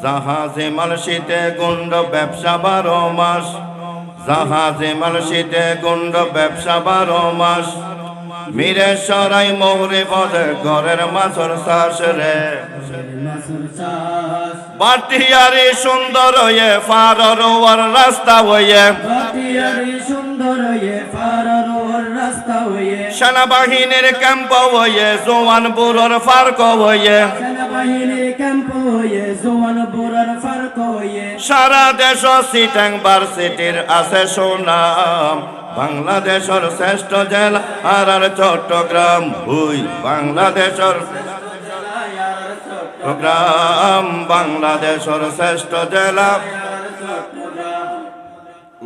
জাহাজে মাল শীতে গুন্ড ব্যবসা 12 মাস, জাহাজে মাল শীতে গুন্ড ব্যবসা 12 মাস। মিরে সরাই মোহরে পদে ঘরের মাছর চাষ রে, বাটিয়ারি সুন্দর হয়ে ফারর ওর রাস্তা হয়ে, সেনাবাহিনীর ক্যাম্প হয়ে জোয়ান বুড়োর ফার্ক হয়ে, সারা দেশ সিটাং ভার্সিটির আছে সুনাম। বাংলাদেশের শ্রেষ্ঠ জেলা আর চট্টগ্রাম, হুই বাংলাদেশের চট্টগ্রাম, বাংলাদেশের শ্রেষ্ঠ জেলা।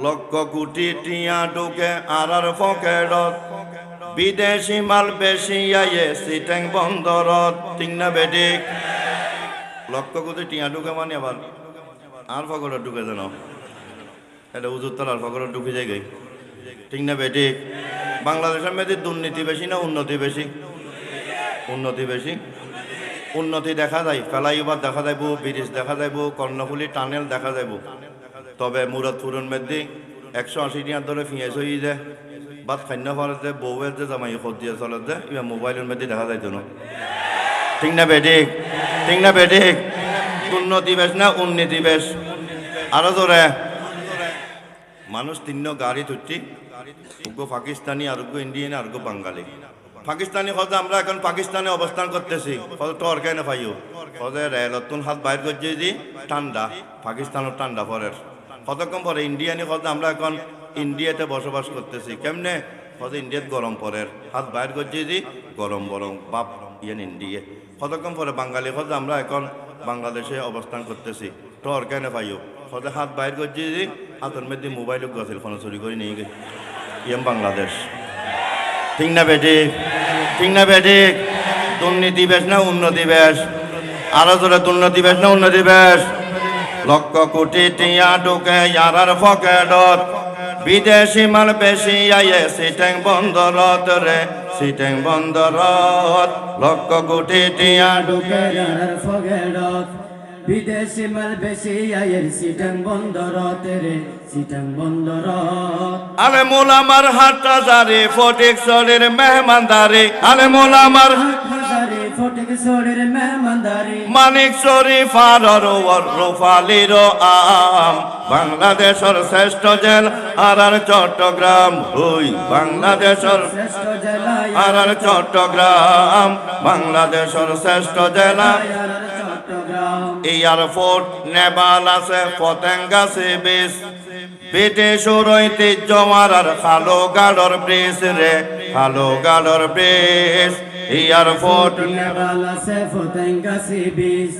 লক্ষ কোটি টিয়া ঢুকে আর পকেটত, বিদেশি মাল বেশি আয়ে সিটাং বন্দরত, ঠিক না বেঠিক? লক্ষ কোটি টিয়া ঢুকে মানে আবার আর পকেটত ঢুকে যেন এটা উজুরতলার পকেটত ঢুকে যায় গে, ঠিক না বেঠিক? বাংলাদেশের মধ্যে দুর্নীতি বেশি না উন্নতি বেশি? উন্নতি বেশি। উন্নতি দেখা যায়, ফ্লাইওভার দেখা যাইব, ব্রিজ দেখা যাইব, কর্ণফুলি টানেল দেখা যাইব। তবে মুরাদপুরের মধ্যে 180 টিয়ার ধরে ফিঁয়েছ হয়ে যায়, বাদ খান্য ফলে বউয়ের যে জামাই সদিয়ে চলে যে এবার মোবাইলের মধ্যে দেখা যাইত না, ঠিক না বেঠিক? ঠিক না বেঠিক? উন্নতি বেশ না উন্নতি বেশ? আরো জোরে মানুষ 3 গাড়ি তুটি, পাকিস্তানি, আরোগ্য ইন্ডিয়ান, আরোগ্য বাঙালি। পাকিস্তানি হতে আমরা এখন পাকিস্তানে অবস্থান করতেছি, টর কেন পাইও হতে রেলতুন হাত বাইর করছে যে ঠান্ডা, পাকিস্তানের ঠান্ডা পরের কতক্ষণ পরে। ইন্ডিয়ানি হতে আমরা এখন ইন্ডিয়াতে বসবাস করতেছি, কেমনে হতে ইন্ডিয়াত গরম পরের হাত বাইর করছে যে গরম গরম বাপ ইয়ান ইন্ডিয়া। কতক্ষণ পরে বাঙালি হতে আমরা এখন বাংলাদেশে অবস্থান করতেছি, টর কেন পাইও হতে হাত বাইর করছে যে হাতের মধ্যে মোবাইল গেছিল, ফোন চুরি করে নিয়ে গে ইয়াম বাংলাদেশ, ঠিক না বেঠিক? ঠিক না বেঠিক? দুর্নীতি বেশ না উন্নতি বেশ? আরো জোরে দুর্নীতি বেশ না উন্নতি বেশ? লক্ষ কোটি টিয়া ঢুকে ইয়ার পকেটত, বিদেশি মাল বেশি আয়ে সিটাং বন্দরত রে, সিটাং বন্দরত। লক্ষ কোটি টিয়া ঢুকে ইয়ার পকেটত, বিদেশি মাল বেশি আয়ের সিটাং বন্দরত রে, সিটাং বন্দরত। আলে মোলামার হাটটা জারি ফটিক শরীর মেহমানদারি, আলে মোলামার হাজারে ফটিক শরীর মেহমানদারি, মানিক শরীফ আর রুফালির আম। বাংলাদেশের শ্রেষ্ঠ জেলা আর চট্টগ্রাম, হুই বাংলাদেশের শ্রেষ্ঠ জেলা আর চট্টগ্রাম, বাংলাদেশের শ্রেষ্ঠ জেলা। চট্টগ্রাম। এয়ারপোর্ট নেপাল আছে, পতেঙ্গা সে বেশ, ব্রিটিশের ঐতিহ্য আর খালো গাড়র ব্রিজ রে, খালো গাড়র ব্রিজ। এয়ারপোর্ট নেপাল আছে, পতেঙ্গা সি বিচ,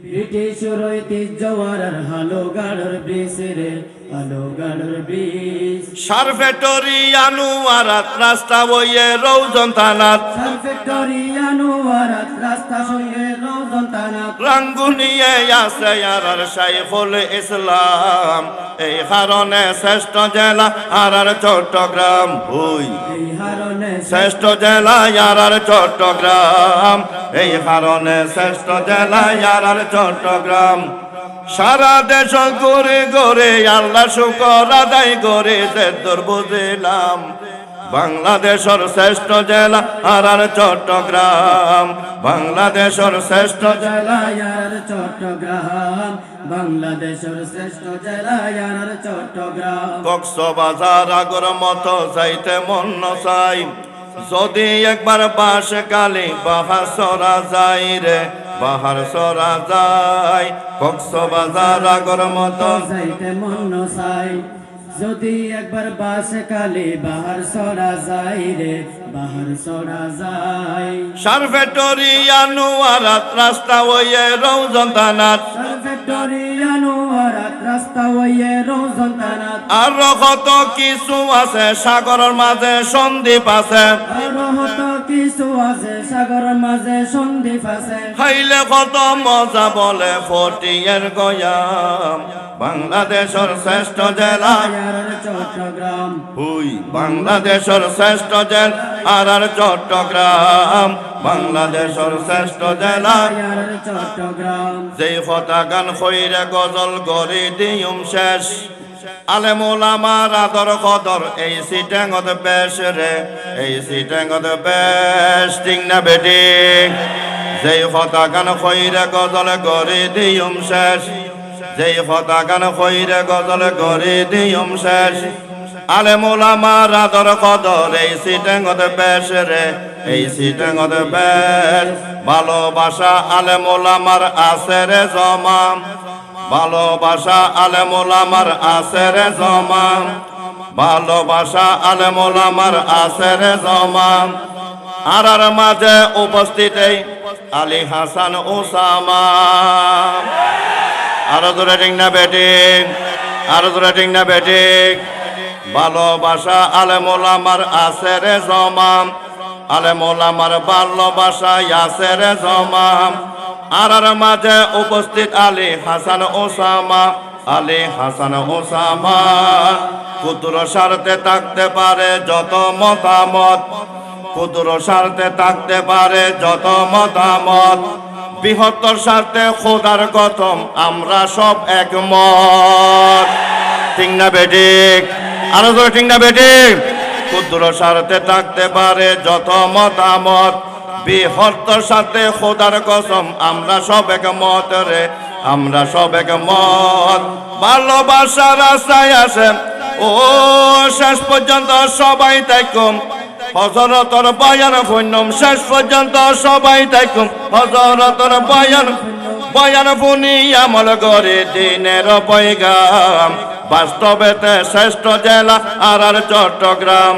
ব্রিটিশের ঐতিহ্য আর হালোগাড়র ব্রিজ রে, হালোগাড়র ব্রিজ। সারফেক্টরি আনুয়ারাত রাস্তা বইয়ে রৌজন থানাত, সারফেক্টরি আনোয়ারাত রাস্তা সঙ্গে রওজন থানাত, রাঙ্গুনিয়ে আছে আর শাইখুল ইসলাম। এই কারণে শ্রেষ্ঠ জেলা আর চট্টগ্রাম, হুই এই হারণে শ্রেষ্ঠ জেলা আর চট্টগ্রাম, এই কারণে শ্রেষ্ঠ জেলা আর চট্টগ্রাম। সারা দেশ ঘুরে ঘুরে আল্লাহ শুকর আদায় করে দূর বুঝিলাম, বাংলাদেশের শ্রেষ্ঠ জেলা আর চট্টগ্রাম, বাংলাদেশের শ্রেষ্ঠ জেলা। আর চট্টগ্রাম, বাংলাদেশের শ্রেষ্ঠ জেলা আর চট্টগ্রাম। কক্সবাজার আগর মতো যাইতে মন চাই, যদি একবার বাস কালি বাহার সরা যাই রে, বাহার সরা যাই। কক্সবাজার আগর মতো যাইতে মন চাই, যদি একবার বাস কালে বাহার সরা যায় রে, বাহার সরা যায়। সারফেক্টরি আনুয়ারাত রাস্তা হইয়ে রৌজন থানাত, সারফেক্টরি আনোয়ারাত রাস্তা হইয়ে রওজন থানাত। আর কত কিছু আছে, সাগরের মাঝে সন্দ্বীপ আছে, আরো হত কিছু আছে সাগর মাঝে সন্দ্বীপ আছে খাইলে কত মজা বলে ফটিয়ার গয়াম বাংলাদেশের শ্রেষ্ঠ জেলা চট্টগ্রাম হুই বাংলাদেশের শ্রেষ্ঠ জেলা আর চট্টগ্রাম বাংলাদেশের শ্রেষ্ঠ জেলা চট্টগ্রাম যেই কথা গান খৈরে গজল গড়ি দিয়ম শেষ আলেমুল আমার আদর কদর এই সিটেঙ্গত বেশ রে এই সিটেঙ্গত বেশ ঠিক না বেটি যেই কথা গান খৈরে গজল গড়ি দিয়ম শেষ যেই কথা গান খৈরে গজল গড়ি দিয়ম শেষ আলেমুল আমার আদর কদর এই সিটেঙ্গত বেশ রে এই সিটেঙ্গত বেশ ভালোবাসা আলেমুল আমার আছে রে জমা ভালোবাসা আলেমুল আমার আছে রে জমা ভালোবাসা আলেমুল আমার আছে রে জমা আর মাঝে উপস্থিত এই আলী হাসান ওসামা আরো দূরে ঠিক না বেটিক আরো দূরে ঠিক না বেটিক ভালোবাসা আলেমুল আমার আছে রে জমা আলেমুল আমার ভালোবাসা আছে রে জমা আর মাঝে উপস্থিত আলী হাসান ওসামা আলী হাসান ওসামা ক্ষুদ্র স্বার্থে থাকতে পারে যত মতামত ক্ষুদ্র স্বার্থে থাকতে পারে যত মতামত বৃহত্তর স্বার্থে খোদার কসম আমরা সব একমত ঠিক না বেঠিক আরো জোরে ঠিক না বেঠিক ক্ষুদ্র স্বার্থে থাকতে পারে যত মতামত বৃহত্তর সাথে খোদার কসম আমরা সব একমত রে আমরা সব একমত ভালোবাসার রাস্তায় আসে ও শেষ পর্যন্ত সবাই তাইকুম হযরতর বয়ান ফুন্নম শেষ পর্যন্ত সবাই তাইকুম হযরতর বয়ান ফুনি আমল করে দিনের পয়গাম বাস্তবেতে শ্রেষ্ঠ জেলা আর চট্টগ্রাম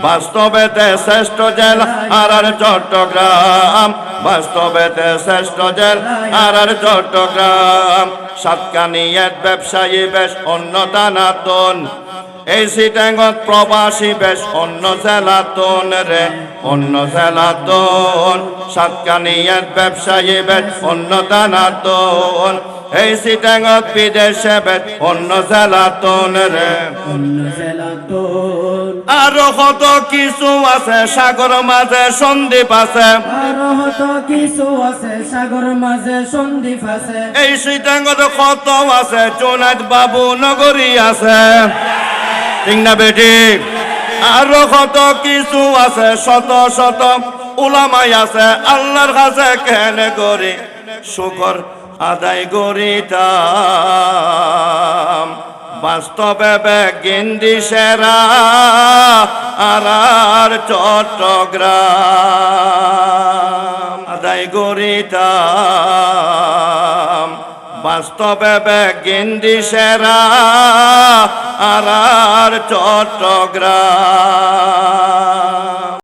বাস্তবেতে শ্রেষ্ঠ জেলা আর চট্টগ্রাম বাস্তবেতে শ্রেষ্ঠ জেলা আর চট্টগ্রাম সাতকানিয়ার ব্যবসায়ী বেশ অন্য দানাতন এই সিটাঙ্গত প্রবাসী বেশ অন্য জেলাতন রে অন্য জেলাতন সাতকানিয়ার ব্যবসায়ী বেশ অন্য দানাতন এই সিটাঙ্গত বিদেশে বেশ অন্য জেলাতন রে অন্য জেলাতন আরো কত কিছু আছে সাগর মাঝে সন্দ্বীপ আছে আরো হত কিছু আছে সাগর মাঝে সন্দ্বীপ আছে এই সিটাঙ্গত কত আছে জোনাদ বাবু নগরী আছে ঠিক না বেটি আরো কত কিছু আছে শত শত উলামাই আছে আল্লাহর কাছে কেন করি শুকর আদায় করিতাম বাস্তবে গিন্দি সেরা আর চট্টগ্রাম আদায় করিতাম বাস্তবে গিন্দি সেরা আর চট্টগ্রাম